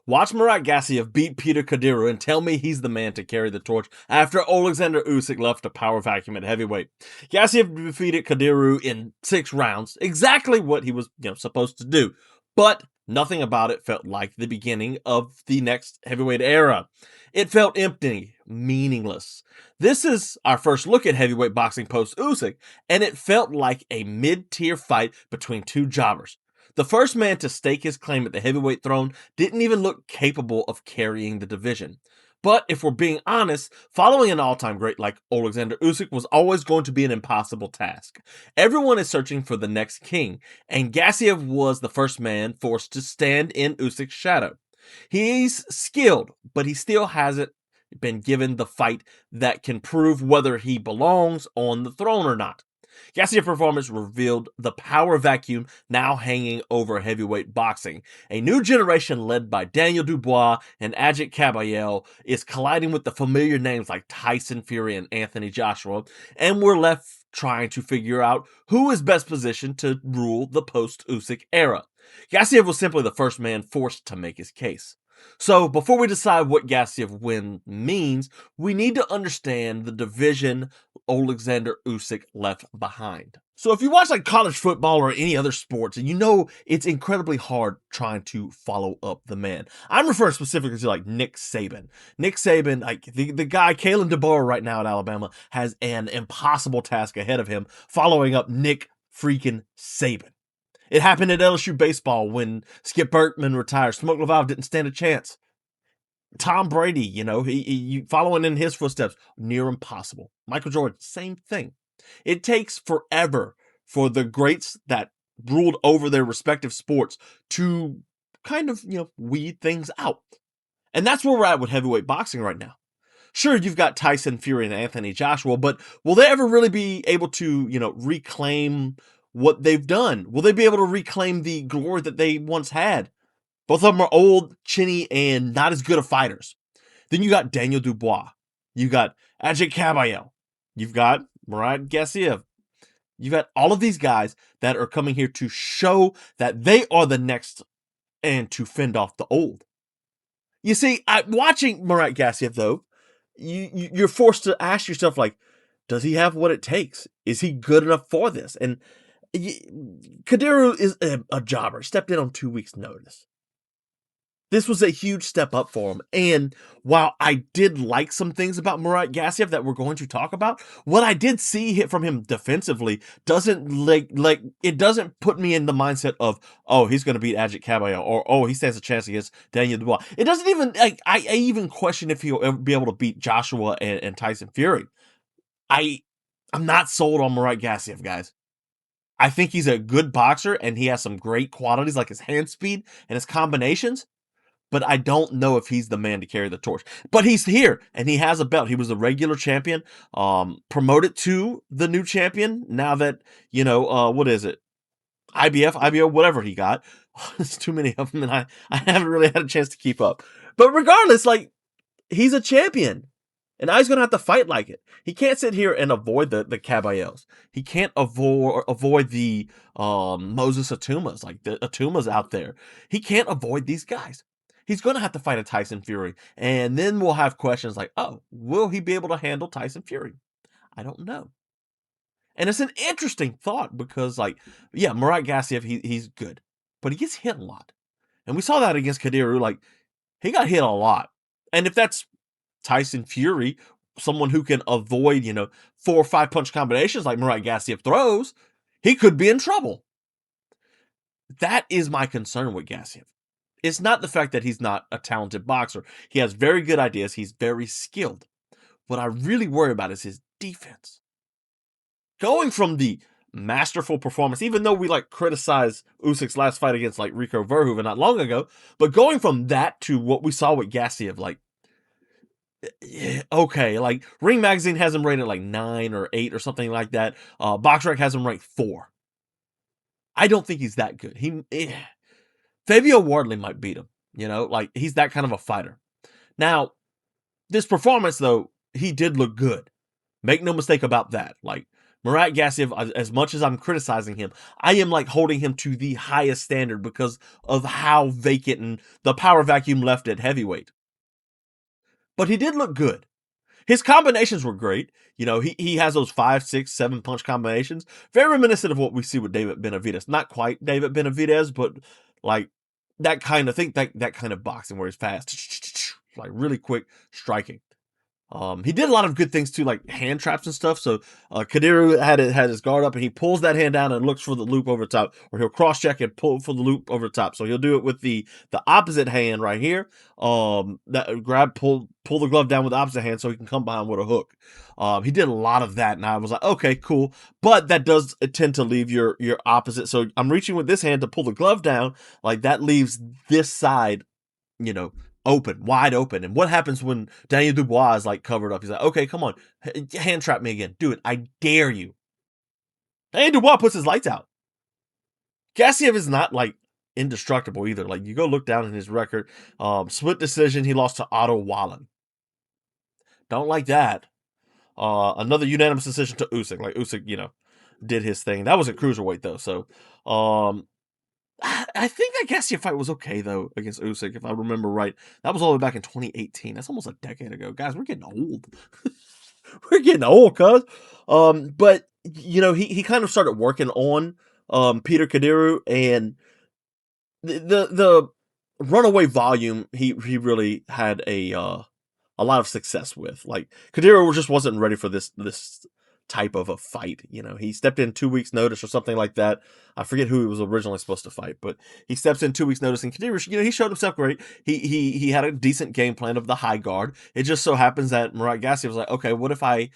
Watch Murat Gassiev beat Peter Kadiru and tell me he's the man to carry the torch after Oleksandr Usyk left a power vacuum at heavyweight. Gassiev defeated Kadiru in 6 rounds, exactly what he was supposed to do, but nothing about it felt like the beginning of the next heavyweight era. It felt empty, meaningless. This is our first look at heavyweight boxing post Usyk, and it felt like a mid-tier fight between two jobbers. The first man to stake his claim at the heavyweight throne didn't even look capable of carrying the division. But if we're being honest, following an all-time great like Oleksandr Usyk was always going to be an impossible task. Everyone is searching for the next king, and Gassiev was the first man forced to stand in Usyk's shadow. He's skilled, but he still hasn't been given the fight that can prove whether he belongs on the throne or not. Gassiev's performance revealed the power vacuum now hanging over heavyweight boxing. A new generation led by Daniel Dubois and Ajit Kabayel is colliding with the familiar names like Tyson Fury and Anthony Joshua, and we're left trying to figure out who is best positioned to rule the post-Usyk era. Gassiev was simply the first man forced to make his case. So before we decide what Gassiev win means, we need to understand the division Oleksandr Usyk left behind. So if you watch like college football or any other sports, and you know it's incredibly hard trying to follow up the man. I'm referring specifically to like Nick Saban. Nick Saban, like the guy, Kalen DeBoer right now at Alabama, has an impossible task ahead of him following up Nick freaking Saban. It happened at LSU baseball when Skip Bertman retired. Smoke LaValve didn't stand a chance. Tom Brady, he following in his footsteps, near impossible. Michael Jordan, same thing. It takes forever for the greats that ruled over their respective sports to kind of, weed things out. And that's where we're at with heavyweight boxing right now. Sure, you've got Tyson Fury and Anthony Joshua, but will they ever really be able to, reclaim what they've done? Will they be able to reclaim the glory that they once had? Both of them are old, chinny, and not as good of fighters. Then you got Daniel Dubois. You got Ajit Kabayel. You've got Murat Gassiev. You've got all of these guys that are coming here to show that they are the next and to fend off the old. You see, watching Murat Gassiev, though, you're forced to ask yourself, like, does he have what it takes? Is he good enough for this? And Kadiru is a jobber. Stepped in on 2 weeks' notice. This was a huge step up for him. And while I did like some things about Murat Gassiev that we're going to talk about, what I did see from him defensively doesn't it doesn't put me in the mindset of, oh, he's going to beat Ajit Kabayel, or oh, he stands a chance against Daniel Dubois. It doesn't even I even question if he'll ever be able to beat Joshua and Tyson Fury. I'm not sold on Murat Gassiev, guys. I think he's a good boxer and he has some great qualities like his hand speed and his combinations. But I don't know if he's the man to carry the torch. But he's here, and he has a belt. He was a regular champion, promoted to the new champion. Now that, what is it? IBF, IBO, whatever he got. There's too many of them, and I haven't really had a chance to keep up. But regardless, he's a champion. And now he's going to have to fight like it. He can't sit here and avoid the Kabayels. He can't avoid the Moses Atumas, like the Atumas out there. He can't avoid these guys. He's going to have to fight a Tyson Fury. And then we'll have questions like, oh, will he be able to handle Tyson Fury? I don't know. And it's an interesting thought because, Murat Gassiev, he's good. But he gets hit a lot. And we saw that against Kadiru. He got hit a lot. And if that's Tyson Fury, someone who can avoid, 4 or 5 punch combinations like Murat Gassiev throws, he could be in trouble. That is my concern with Gassiev. It's not the fact that he's not a talented boxer. He has very good ideas. He's very skilled. What I really worry about is his defense. Going from the masterful performance, even though we criticize Usyk's last fight against Rico Verhoeven not long ago, but going from that to what we saw with Gassiev, okay, Ring Magazine has him rated 9 or 8 or something like that. BoxRec has him ranked 4. I don't think he's that good. Fabio Wardley might beat him, he's that kind of a fighter. Now, this performance, though, he did look good. Make no mistake about that. Murat Gassiev, as much as I'm criticizing him, I am like holding him to the highest standard because of how vacant and the power vacuum left at heavyweight. But he did look good. His combinations were great. You know, he has those 5, 6, 7 punch combinations. Very reminiscent of what we see with David Benavidez. Not quite David Benavidez, but like that kind of thing, that kind of boxing where he's fast, like really quick striking. He did a lot of good things too, like hand traps and stuff. So Kadiru had his guard up, and he pulls that hand down and looks for the loop over the top, or he'll cross check and pull for the loop over the top. So he'll do it with the opposite hand right here. That grab, pull the glove down with the opposite hand, so he can come behind with a hook. He did a lot of that, and I was like, okay, cool. But that does tend to leave your opposite. So I'm reaching with this hand to pull the glove down, like that leaves this side, you know, open, wide open. And what happens when Daniel Dubois is like covered up? He's like, okay, come on, hand trap me again. Do it. I dare you. Daniel Dubois puts his lights out. Gassiev is not like indestructible either. Like you go look down in his record, split decision. He lost to Otto Wallen. Don't like that. Another unanimous decision to Usyk. Like Usyk, you know, did his thing. That was a cruiserweight though. So, I think that Gassiev fight was okay though against Usyk, if I remember right. That was all the way back in 2018. That's almost a decade ago, guys. We're getting old. We're getting old, cuz. But you know, he kind of started working on Peter Kadiru, and the runaway volume he really had a lot of success with. Like Kadiru just wasn't ready for this type of a fight. You know, he stepped in 2 weeks notice or something like that. I forget who he was originally supposed to fight, but he steps in 2 weeks notice, and Kadiru, you know, he showed himself great. He had a decent game plan of the high guard. It just so happens that Murat Gassiev was like, okay, what if I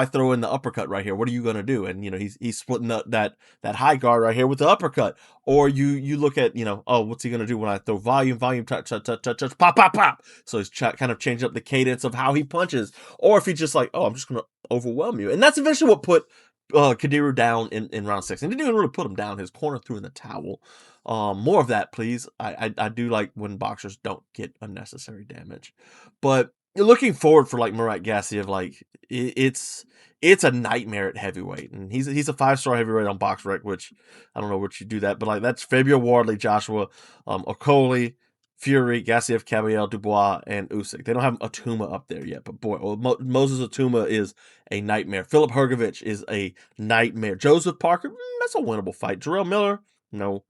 throw in the uppercut right here? What are you going to do? And, you know, he's splitting that high guard right here with the uppercut. Or you look at, you know, oh, what's he going to do when I throw volume, touch, pop, pop, pop. So he's kind of changed up the cadence of how he punches. Or if he's just like, oh, I'm just going to overwhelm you. And that's eventually what put Kadiru down in round 6. And it didn't really put him down. His corner threw in the towel. More of that, please. I do like when boxers don't get unnecessary damage. But looking forward for like Murat Gassiev, like it's a nightmare at heavyweight, and he's a 5-star heavyweight on BoxRec, which I don't know what you do that, but like that's Fabio Wardley, Joshua, Okoli, Fury, Gassiev, Caballel, Dubois, and Usyk. They don't have Atuma up there yet, but boy, Moses Atuma is a nightmare. Filip Hrgovic is a nightmare. Joseph Parker, that's a winnable fight. Jarrell Miller, no.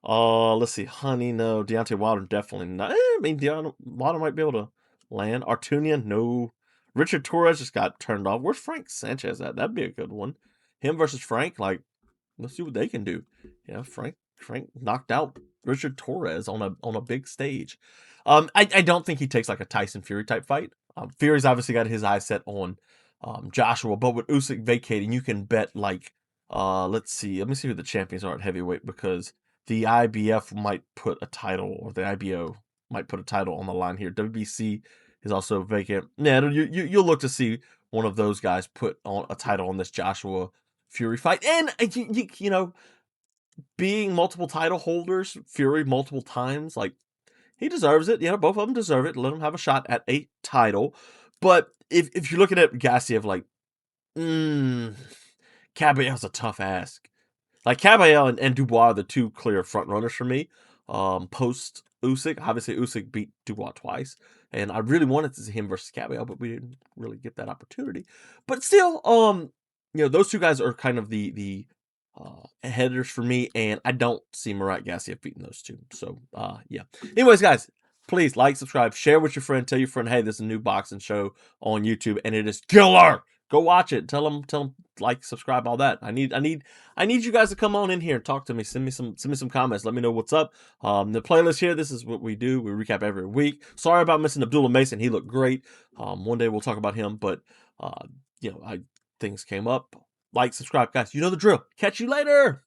Let's see. Honey, no. Deontay Wilder, definitely not. I mean, Wilder might be able to land. Artunian, no. Richard Torres just got turned off. Where's Frank Sanchez at? That'd be a good one. Him versus Frank, like, let's see what they can do. Yeah, Frank knocked out Richard Torres on a big stage. I don't think he takes like a Tyson Fury type fight. Fury's obviously got his eyes set on Joshua, but with Usyk vacating, you can bet like let's see. Let me see who the champions are at heavyweight, because the IBF might put a title, or the IBO might put a title on the line here. WBC is also vacant. Yeah, you'll look to see one of those guys put on a title on this Joshua Fury fight. And you know, being multiple title holders, Fury multiple times, like he deserves it. You know, both of them deserve it. Let him have a shot at a title. But if you're looking at Gassiev, like, Caballel's a tough ask. Like Caballel and Dubois are the two clear front runners for me. Post Usyk, obviously Usyk beat Dubois twice, and I really wanted to see him versus Caballel, but we didn't really get that opportunity. But still, you know, those two guys are kind of the headers for me, and I don't see Murat Gassiev beating those two. So, yeah. Anyways, guys, please like, subscribe, share with your friend, tell your friend, hey, there's a new boxing show on YouTube, and it is killer. Go watch it. Tell them, like, subscribe, all that. I need you guys to come on in here and talk to me. Send me some comments. Let me know what's up. The playlist here, this is what we do. We recap every week. Sorry about missing Abdullah Mason. He looked great. One day we'll talk about him, but you know, things came up. Like, subscribe, guys. You know the drill. Catch you later.